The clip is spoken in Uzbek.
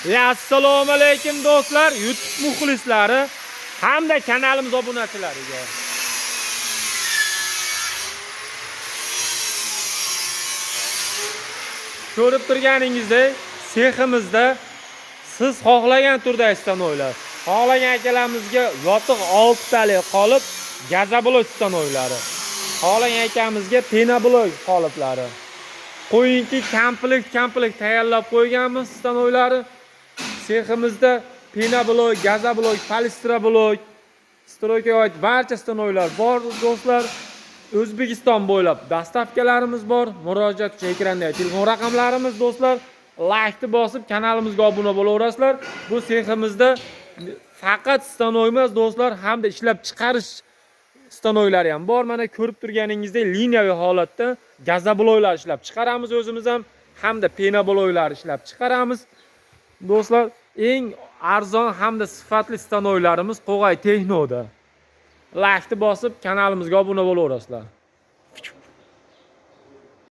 Assalomu alaykum do'stlar, YouTube muxlislari hamda kanalimiz obunachilariga. Ko'rib turganingizdek, seximizda siz xohlagan turdagi stanoylar, xohlagan akalarimizga yotiq 6 talik qolip, gazablok stanoylari, xohlagan akamizga penablok qoliplari, qo'yinki komplekt tayyorlab qo'yganmiz stanoylari. Seximizda penablok, gazablok, palistroblok, stroyga oid barcha stanoylar bor do'stlar. O'zbekiston bo'ylab dastavkalarimiz bor. Murojaat uchun ekrandagi telefon raqamlarimiz do'stlar. Like'ni bosib kanalimizga obuna bo'laverasizlar. Bu seximizda faqat stanoy emas do'stlar, hamda ishlab chiqarish stanoylari ham bor. Mana ko'rib turganingizdek, liniyaviy holatda gazabloklar ishlab chiqaramiz o'zimiz ham, hamda penabloklar ishlab chiqaramiz. Do'stlar, eng arzon hamda sifatli stanoylarimiz Qo'g'ay Texnoda. Like'ni bosib kanalimizga obuna bo'laverasizlar.